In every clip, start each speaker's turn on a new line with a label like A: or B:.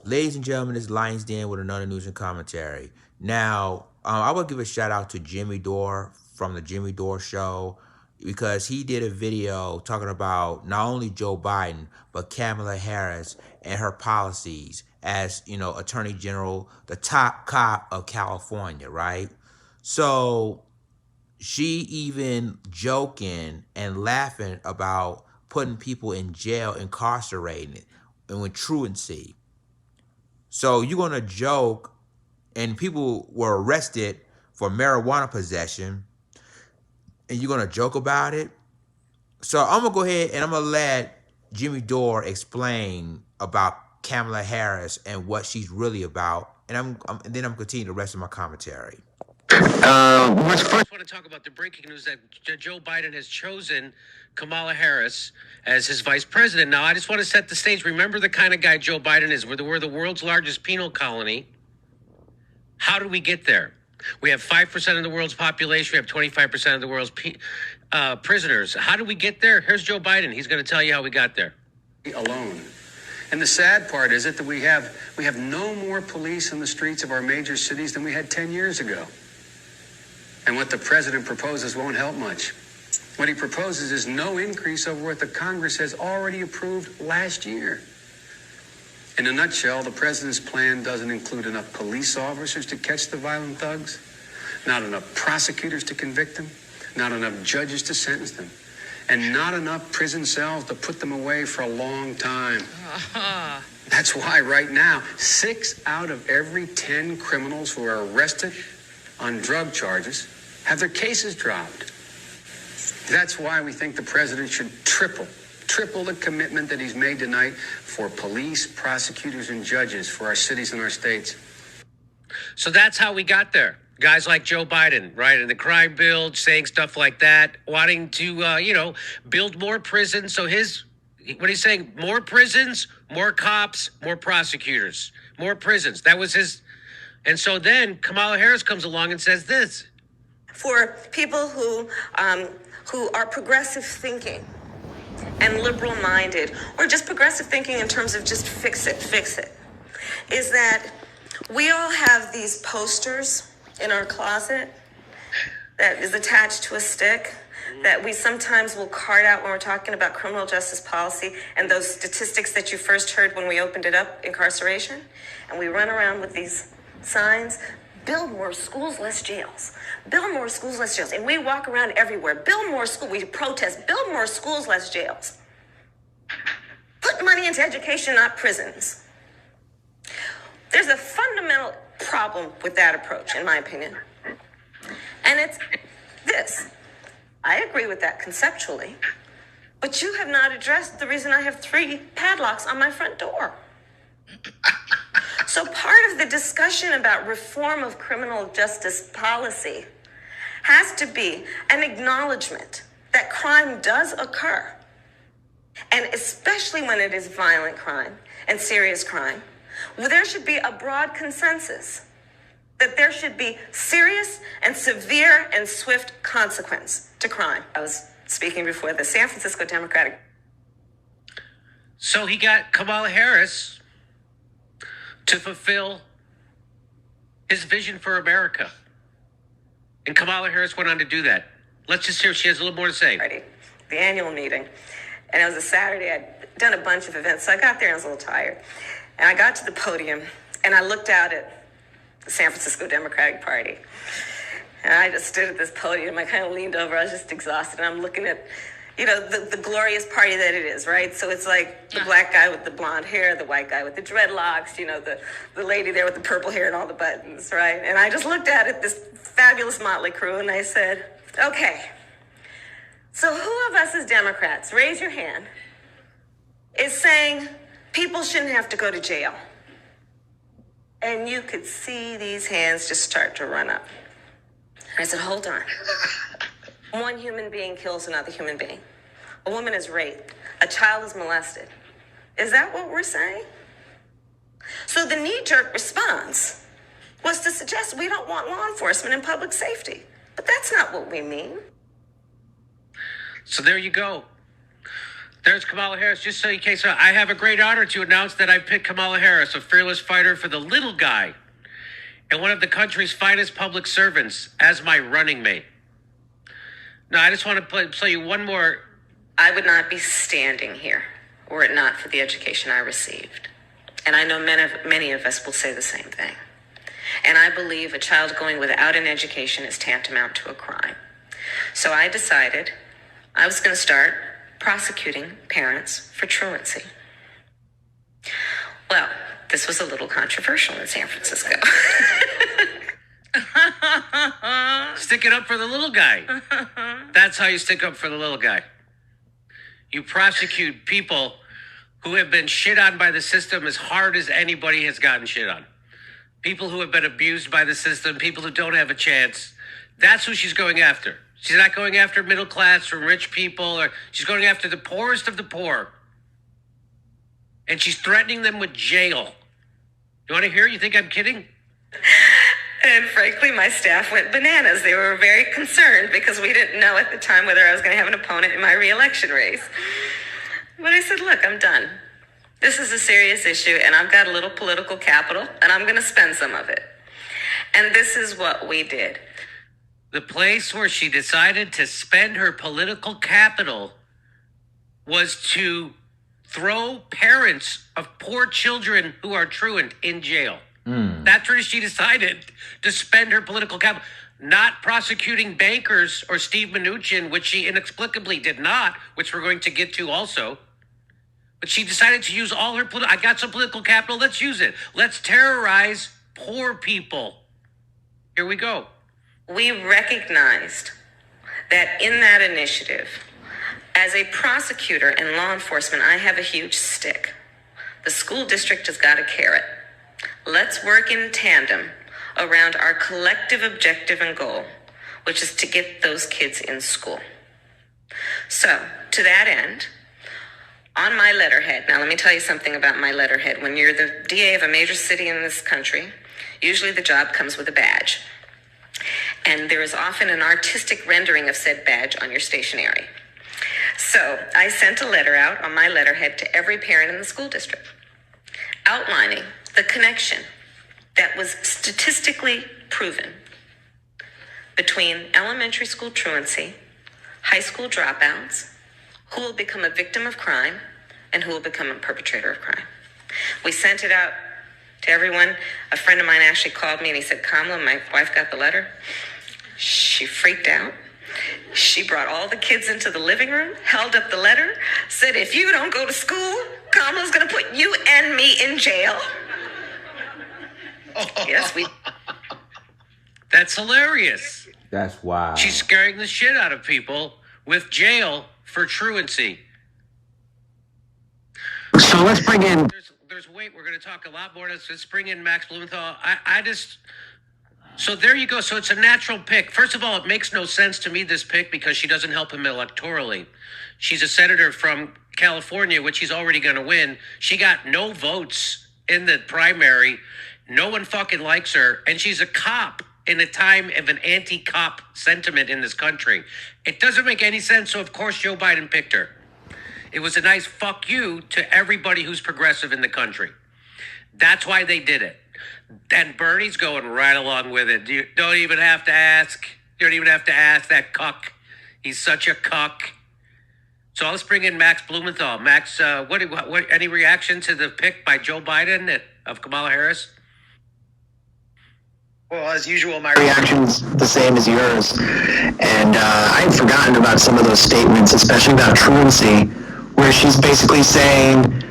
A: Ladies and gentlemen, this is Lions Den with another news and commentary. Now, I will give a shout out to Jimmy Dore from the Jimmy Dore Show because he did a video talking about not only Joe Biden but Kamala Harris and her policies as Attorney General, the top cop of California, right? So she even joking and laughing about putting people in jail, incarcerated, and with truancy. So you're gonna joke, and people were arrested for marijuana possession, and you're gonna joke about it. So I'm gonna go ahead and I'm gonna let Jimmy Dore explain about Kamala Harris and what she's really about, and and then I'm gonna continue the rest of my commentary.
B: First, I want to talk about the breaking news that Joe Biden has chosen Kamala Harris as his vice president. Now, I just want to set the stage. Remember the kind of guy Joe Biden is. We're the world's largest penal colony. How did we get there? We have 5% of the world's population. We have 25% of the world's prisoners. How did we get there? Here's Joe Biden. He's going to tell you how we got there.
C: Alone. And the sad part is that we have no more police in the streets of our major cities than we had 10 years ago. And what the president proposes won't help much. What he proposes is no increase over what the Congress has already approved last year. In a nutshell, the president's plan doesn't include enough police officers to catch the violent thugs, not enough prosecutors to convict them, not enough judges to sentence them, and not enough prison cells to put them away for a long time. That's why right now, 6 out of every 10 criminals who are arrested on drug charges have their cases dropped. That's why we think the president should triple the commitment that he's made tonight for police, prosecutors, and judges for our cities and our states.
B: So that's how we got there. Guys like Joe Biden, right, and the crime bill, saying stuff like that, wanting to, build more prisons. So what he's saying, more prisons, more cops, more prosecutors, more prisons. That was his. And so then Kamala Harris comes along and says this.
D: For people who are progressive thinking and liberal-minded, or just progressive thinking in terms of just fix it, is that we all have these posters in our closet that is attached to a stick that we sometimes will card out when we're talking about criminal justice policy and those statistics that you first heard when we opened it up, incarceration. And we run around with these signs: build more schools, less jails. Build more schools, less jails. And we walk around everywhere. Build more schools. We protest. Build more schools, less jails. Put money into education, not prisons. There's a fundamental problem with that approach, in my opinion. And it's this. I agree with that conceptually, but you have not addressed the reason I have 3 padlocks on my front door. So part of the discussion about reform of criminal justice policy has to be an acknowledgement that crime does occur. And especially when it is violent crime and serious crime, well, there should be a broad consensus that there should be serious and severe and swift consequence to crime. I was speaking before the San Francisco Democratic.
B: So he got Kamala Harris to fulfill his vision for America. And Kamala Harris went on to do that. Let's just hear, she has a little more to say.
D: The annual meeting. And it was a Saturday. I'd done a bunch of events, so I got there and I was a little tired. And I got to the podium and I looked out at the San Francisco Democratic Party. And I just stood at this podium. I kind of leaned over. I was just exhausted. And I'm looking at, the glorious party that it is, right? So it's like the black guy with the blonde hair, the white guy with the dreadlocks, the lady there with the purple hair and all the buttons, right? And I just looked at it, this fabulous motley crew, and I said, okay, so who of us as Democrats, raise your hand, is saying people shouldn't have to go to jail? And you could see these hands just start to run up. I said, hold on. One human being kills another human being. A woman is raped. A child is molested. Is that what we're saying? So the knee-jerk response was to suggest we don't want law enforcement and public safety. But that's not what we mean.
B: So there you go. There's Kamala Harris. Just so in case, I have a great honor to announce that I picked Kamala Harris, a fearless fighter for the little guy and one of the country's finest public servants, as my running mate. Now, I just want to play you one more.
D: I would not be standing here were it not for the education I received. And I know many of us will say the same thing. And I believe a child going without an education is tantamount to a crime. So I decided I was going to start prosecuting parents for truancy. Well, this was a little controversial in San Francisco.
B: Stick it up for the little guy. That's how you stick up for the little guy. You prosecute people who have been shit on by the system as hard as anybody has gotten shit on. People who have been abused by the system, people who don't have a chance. That's who she's going after. She's not going after middle class or rich people, or she's going after the poorest of the poor. And she's threatening them with jail. You want to hear? You think I'm kidding?
D: And frankly, my staff went bananas. They were very concerned because we didn't know at the time whether I was going to have an opponent in my re-election race. But I said, look, I'm done. This is a serious issue, and I've got a little political capital, and I'm going to spend some of it. And this is what we did.
B: The place where she decided to spend her political capital was to throw parents of poor children who are truant in jail. That's where she decided to spend her political capital, not prosecuting bankers or Steve Mnuchin, which she inexplicably did not, which we're going to get to also. But she decided to use all her I got some political capital, let's use it. Let's terrorize poor people. Here we go.
D: We recognized that in that initiative, as a prosecutor and law enforcement, I have a huge stick. The school district has got a carrot. Let's work in tandem around our collective objective and goal, which is to get those kids in school. So, to that end, on my letterhead, now let me tell you something about my letterhead. When you're the DA of a major city in this country, usually the job comes with a badge. And there is often an artistic rendering of said badge on your stationery. So I sent a letter out on my letterhead to every parent in the school district, outlining the connection that was statistically proven between elementary school truancy, high school dropouts, who will become a victim of crime, and who will become a perpetrator of crime. We sent it out to everyone. A friend of mine actually called me and he said, Kamala, my wife got the letter. She freaked out. She brought all the kids into the living room, held up the letter, said, if you don't go to school, Kamala's going to put you and me in jail. Yes, we...
B: That's hilarious.
A: That's wild.
B: She's scaring the shit out of people with jail for truancy.
C: So let's bring in...
B: There's wait, we're going to talk a lot more. Let's bring in Max Blumenthal. So there you go. So it's a natural pick. First of all, it makes no sense to me, this pick, because she doesn't help him electorally. She's a senator from California, which he's already going to win. She got no votes in the primary. No one fucking likes her. And she's a cop in a time of an anti-cop sentiment in this country. It doesn't make any sense. So, of course, Joe Biden picked her. It was a nice fuck you to everybody who's progressive in the country. That's why they did it. And Bernie's going right along with it. You don't even have to ask. You don't even have to ask that cuck. He's such a cuck. So let's bring in Max Blumenthal. Max, what any reaction to the pick by Joe Biden of Kamala Harris?
E: Well, as usual, my reaction's the same as yours. And I had forgotten about some of those statements, especially about truancy, where she's basically saying,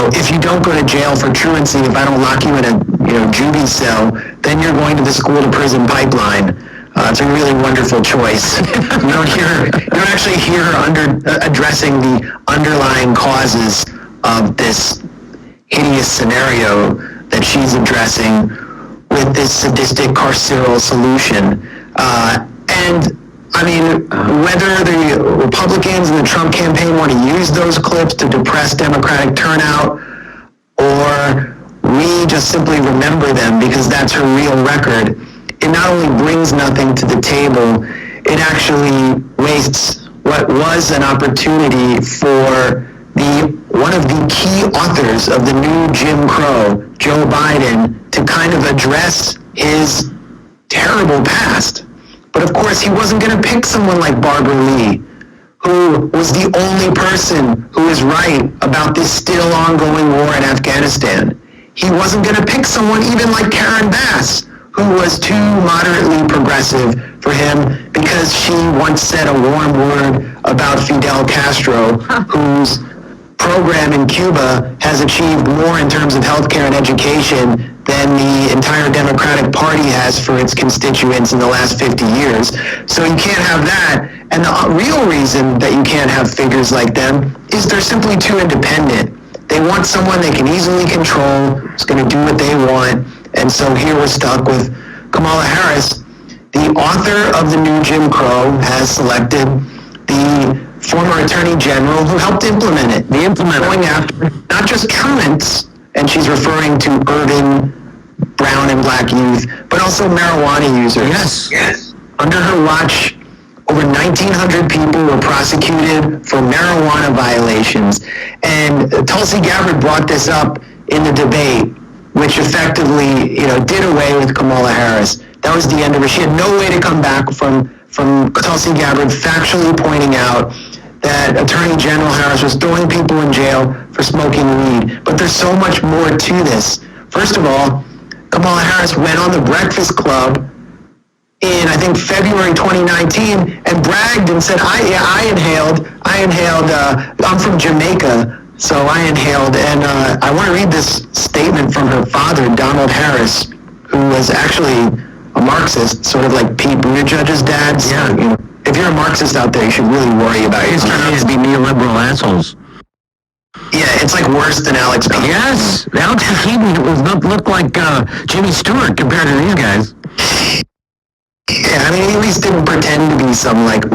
E: if you don't go to jail for truancy, if I don't lock you in a juvie cell, then you're going to the school to prison pipeline. It's a really wonderful choice. You don't actually hear her addressing the underlying causes of this hideous scenario that she's addressing with this sadistic carceral solution. Whether the Republicans and the Trump campaign want to use those clips to depress Democratic turnout, or we just simply remember them because that's her real record, it not only brings nothing to the table, it actually wastes what was an opportunity for one of the key authors of the new Jim Crow, Joe Biden, to kind of address his terrible past. But of course, he wasn't going to pick someone like Barbara Lee, who was the only person who was right about this still ongoing war in Afghanistan. He wasn't going to pick someone even like Karen Bass, who was too moderately progressive for him because she once said a warm word about Fidel Castro, whose program in Cuba has achieved more in terms of healthcare and education than the entire Democratic Party has for its constituents in the last 50 years. So you can't have that. And the real reason that you can't have figures like them is they're simply too independent. They want someone they can easily control, who's going to do what they want. And so here we're stuck with Kamala Harris. The author of the new Jim Crow has selected the former Attorney General who helped implement it. The implementer. Going after not just truants, and she's referring to urban brown and black youth, but also marijuana users. Yes. Under her watch, over 1,900 people were prosecuted for marijuana violations. And Tulsi Gabbard brought this up in the debate, which effectively, did away with Kamala Harris. That was the end of it. She had no way to come back from Tulsi Gabbard factually pointing out that Attorney General Harris was throwing people in jail for smoking weed. But there's so much more to this. First of all, Kamala Harris went on the Breakfast Club in, I think, February 2019 and bragged and said, I inhaled, I'm from Jamaica, so I inhaled. And I want to read this statement from her father, Donald Harris, who was actually a Marxist, sort of like Pete Buttigieg's dad. Yeah. If you're a Marxist out there, you should really worry about it. It's turning out to be neoliberal assholes. Yeah, it's like worse than Alex P. Yes, Alex P. looked like Jimmy Stewart compared to these guys. Yeah, I mean, he at least didn't pretend to be some woke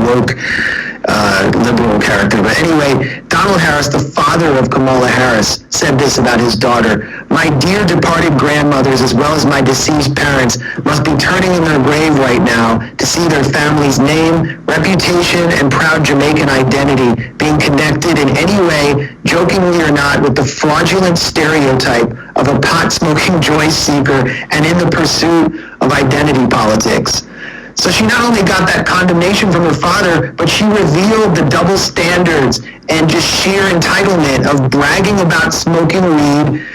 E: liberal character. But anyway, Donald Harris, the father of Kamala Harris, said this about his daughter: "My dear departed grandmothers, as well as my deceased parents, must be turning in their grave right now to see their family's name, reputation, and proud Jamaican identity being connected in any way, jokingly or not, with the fraudulent stereotype of a pot-smoking joy seeker and in the pursuit of identity politics." So she not only got that condemnation from her father, but she revealed the double standards and just sheer entitlement of bragging about smoking weed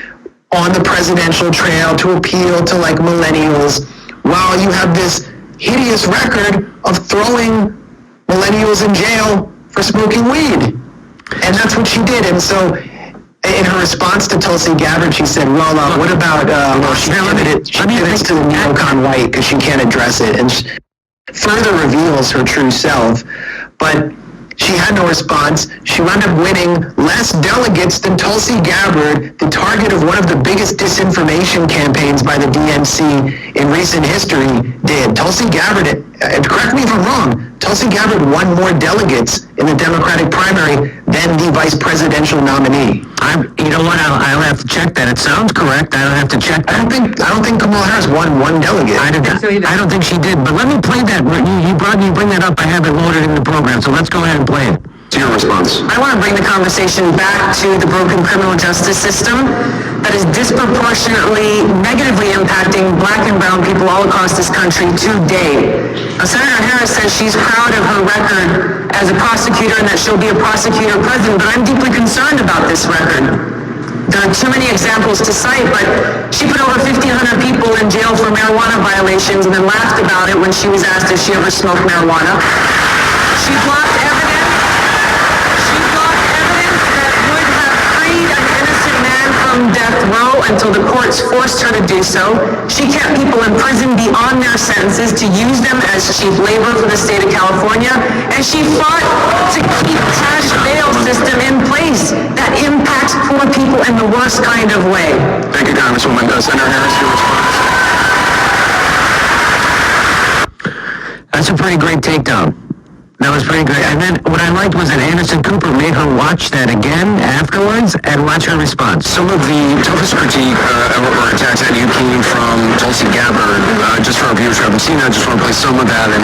E: on the presidential trail to appeal to millennials, while you have this hideous record of throwing millennials in jail for smoking weed. And that's what she did. And so in her response to Tulsi Gabbard, she said, well, what about, she pivots to the neocon white because she can't address it. And further reveals her true self, but she had no response. She wound up winning less delegates than Tulsi Gabbard, the target of one of the biggest disinformation campaigns by the DNC in recent history, did. Tulsi Gabbard, correct me if I'm wrong, Tulsi Gabbard won more delegates in the Democratic primary than the vice presidential nominee. You know what? I'll have to check that. It sounds correct. I'll have to check that. I don't think Kamala Harris won one delegate. I don't think she did. But let me play that. You bring that up. I have it loaded in the program. So let's go ahead and play it. To your response. I want to bring the conversation back to the broken criminal justice system that is disproportionately negatively impacting black and brown people all across this country today. Senator Harris says she's proud of her record as a prosecutor and that she'll be a prosecutor president, but I'm deeply concerned about this record. There are too many examples to cite, but she put over 1,500 people in jail for marijuana violations and then laughed about it when she was asked if she ever smoked marijuana. She blocked evidence death row until the courts forced her to do so. She kept people in prison beyond their sentences to use them as cheap labor for the state of California, and she fought to keep cash bail system in place that impacts poor people in the worst kind of way. Thank you, Congresswoman. Senator Harris, your response. That's a pretty great takedown. That was pretty great. And then what I liked was that Anderson Cooper made her watch that again afterwards and watch her response. Some of the toughest critique or attacks
C: that you came from Tulsi Gabbard. Just for our viewers who haven't seen that, I just want to play some of that and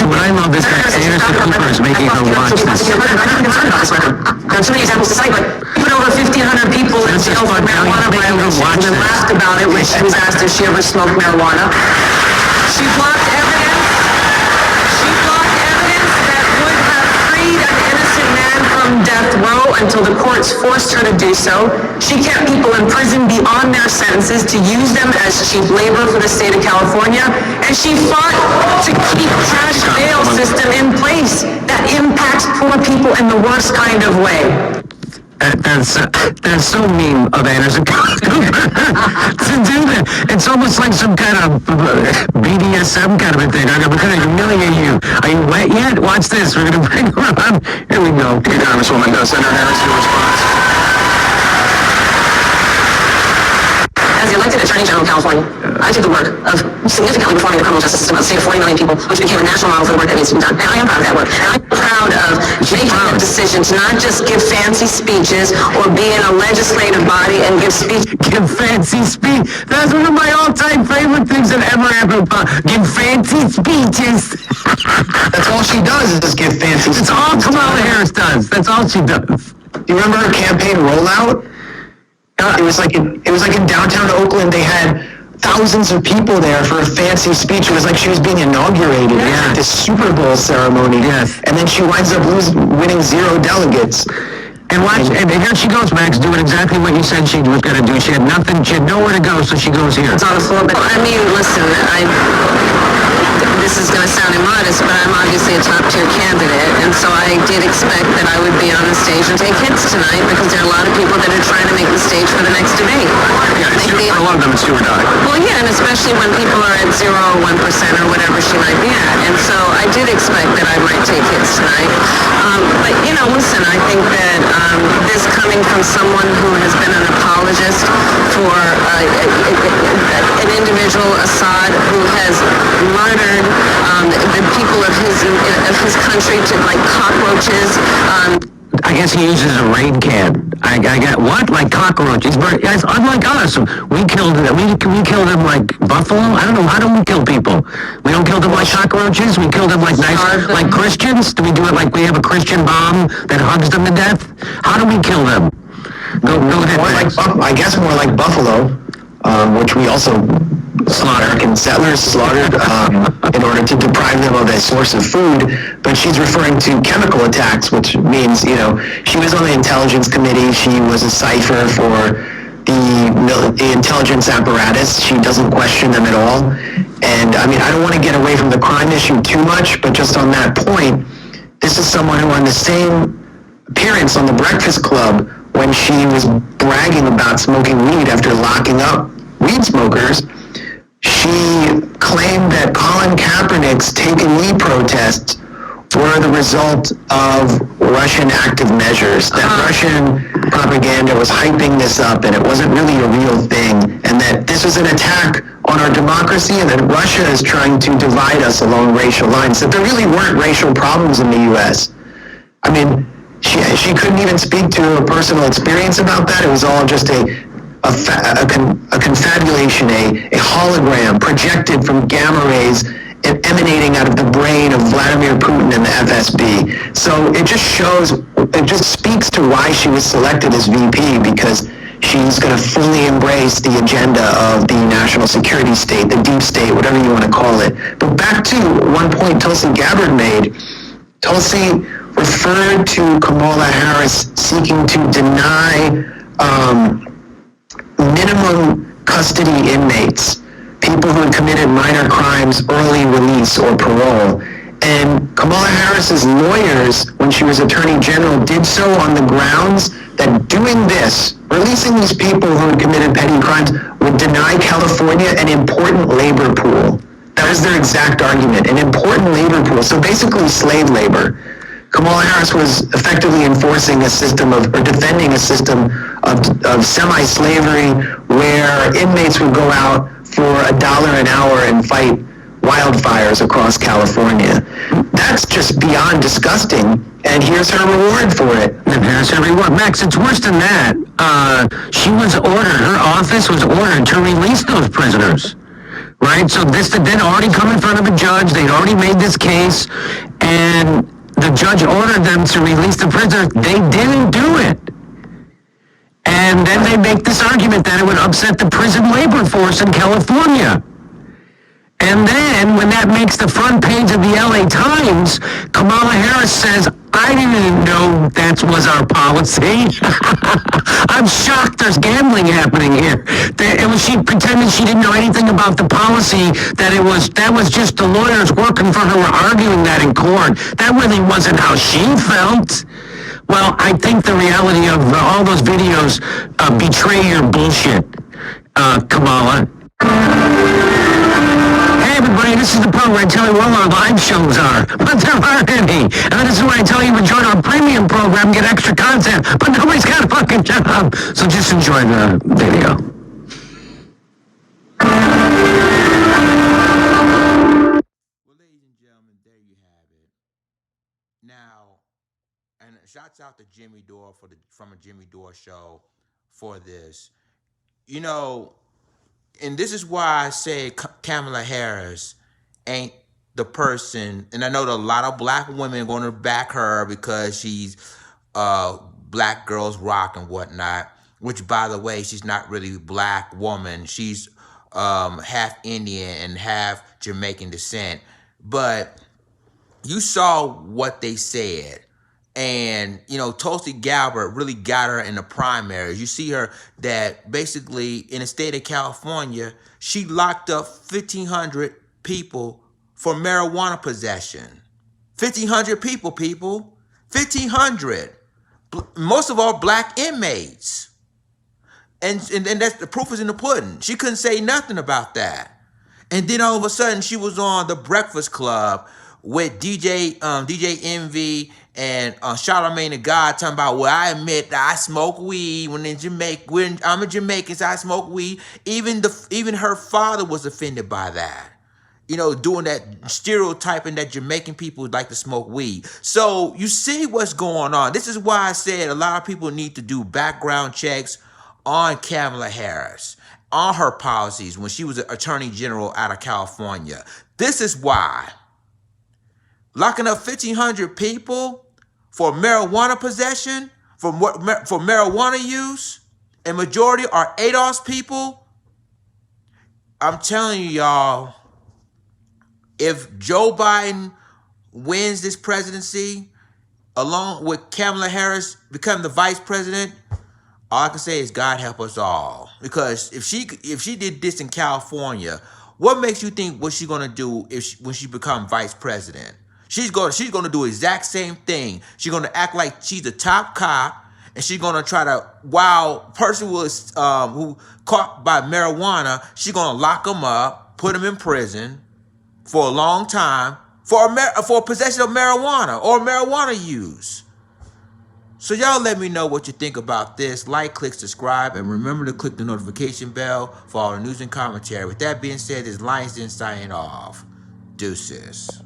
C: what I love is that Anderson Cooper is making her watch this.
E: I'm concerned about this record. There are too many examples to cite, but put over 1,500 people in jail for marijuana violations and laughed about it when she was asked if she ever smoked marijuana. She blocked evidence. She blocked evidence that would have freed an innocent man from death row until the courts forced her to do so. She kept people in prison beyond their sentences to use them as cheap labor for the state of California. And she fought to keep cash bail system in place that impacts poor people in the worst kind of way.
C: That's so mean of Anderson Cooper to do that. It's almost like some kind of BDSM kind of a thing. We're going to humiliate you. Are you wet yet? Watch this. We're going to bring her on. Here we go. Dear Congresswoman, Senator Harris, your response.
E: As the elected Attorney General of California, I did the work of significantly reforming the criminal justice system of the state of 40 million people, which became a national model for the work that needs to be done. And I am proud of that work. And I'm proud of making the decision to not just give fancy speeches or be in a legislative body and give speeches.
C: Give fancy speech. That's one of my all-time favorite things that ever happened. Give fancy speeches.
E: That's all she does is give fancy speeches.
C: That's all Kamala Harris does. That's all she does.
E: Do you remember her campaign rollout? It was like in downtown Oakland. They had thousands of people there for a fancy speech. It was like she was being inaugurated. It was like this Super Bowl ceremony.
C: Yes.
E: And then she winds up winning 0 delegates.
C: And watch, and here she goes, Max, doing exactly what you said she was going to do. She had nothing, she had nowhere to go, so she goes here.
D: It's on the floor, but I mean, listen, this is going to sound immodest, but I'm obviously a top-tier candidate, and so I did expect that I would be on the stage and take hits tonight because there are a lot of people that are trying to make the stage for the next debate.
C: Yeah, for a lot of them, it's do or die.
D: Well, yeah, and especially when people are at 0 or 1% or whatever she might be at, and so I did expect that I might take hits tonight. But, you know, listen, I think that this coming from someone who has been an apologist for an individual, Assad, who has murdered the people of his country to like cockroaches.
C: I guess he uses a rain can. I got what? Like cockroaches. Guys, unlike us, we killed them like buffalo. I don't know. How do we kill people? We don't kill them like cockroaches. We kill them like like Christians. Do we do it like we have a Christian bomb that hugs them to death? How do we kill them? Go ahead.
E: I guess more like buffalo, which we also American settlers slaughtered in order to deprive them of a source of food. But she's referring to chemical attacks, which means, you know, she was on the intelligence committee. She was a cipher for the intelligence apparatus. She doesn't question them at all. And I mean, I don't want to get away from the crime issue too much, but just on that point, this is someone who on the same appearance on the Breakfast Club when she was bragging about smoking weed after locking up weed smokers, she claimed that Colin Kaepernick's Take a Knee protests were the result of Russian active measures, that Russian propaganda was hyping this up and it wasn't really a real thing, and that this was an attack on our democracy and that Russia is trying to divide us along racial lines, that there really weren't racial problems in the U.S. I mean, she couldn't even speak to a personal experience about that. It was all just a confabulation, a hologram projected from gamma rays emanating out of the brain of Vladimir Putin and the FSB. So it just speaks to why she was selected as VP, because she's going to fully embrace the agenda of the national security state, the deep state, whatever you want to call it. But back to one point Tulsi Gabbard made. Tulsi referred to Kamala Harris seeking to deny minimum custody inmates, people who had committed minor crimes, early release or parole. And Kamala Harris's lawyers, when she was Attorney General, did so on the grounds that doing this, releasing these people who had committed petty crimes, would deny California an important labor pool. That was their exact argument, an important labor pool. So basically slave labor. Kamala Harris was effectively enforcing a system of, or defending a system of semi-slavery where inmates would go out for $1 an hour and fight wildfires across California. That's just beyond disgusting. And here's her reward for it.
F: And here's her reward. Max, it's worse than that. She was ordered, her office was ordered to release those prisoners. Right? So this had already come in front of a judge. They'd already made this case. And the judge ordered them to release the prisoners. They didn't do it. And then they make this argument that it would upset the prison labor force in California. And then, when that makes the front page of the LA Times, Kamala Harris says, I didn't know that was our policy. I'm shocked there's gambling happening here. She pretended she didn't know anything about the policy, that was just the lawyers working for her were arguing that in court. That really wasn't how she felt. Well, I think the reality of all those videos betray your bullshit, Kamala. Hey everybody, this is the part where I tell you what our live shows are, but there aren't any. And this is where I tell you to join our premium program, get extra content, but nobody's got a fucking job. So just enjoy the video.
A: Well, ladies and gentlemen, there you have it. Now, and shouts out to Jimmy Dore from a Jimmy Dore show for this. You know, and this is why I say Kamala Harris ain't the person, and I know that a lot of black women are going to back her because she's black girls rock and whatnot, which, by the way, she's not really a black woman. She's half Indian and half Jamaican descent. But you saw what they said. And, you know, Tulsi Gabbard really got her in the primaries. You see her that basically in the state of California, she locked up 1,500 people for marijuana possession. 1,500 people. 1,500. Most of all black inmates. And that's the proof is in the pudding. She couldn't say nothing about that. And then all of a sudden she was on the Breakfast Club with DJ Envy and Charlamagne the God talking about, well, I admit that I smoke weed when I'm a Jamaican, so I smoke weed. Even her father was offended by that. You know, doing that stereotyping that Jamaican people would like to smoke weed. So you see what's going on. This is why I said a lot of people need to do background checks on Kamala Harris, on her policies when she was an attorney general out of California. This is why. Locking up 1,500 people for marijuana possession, for marijuana use, and majority are ADOS people. I'm telling you, y'all, if Joe Biden wins this presidency, along with Kamala Harris becoming the vice president, all I can say is God help us all. Because if she did this in California, what makes you think what she's gonna do when she become vice president? She's gonna do the exact same thing. She's gonna act like she's the top cop, and she's gonna try to, while person was who caught by marijuana, she's gonna lock him up, put him in prison for a long time for possession of marijuana or marijuana use. So y'all let me know what you think about this. Like, click, subscribe, and remember to click the notification bell for all the news and commentary. With that being said, this is Lions Den signing off. Deuces.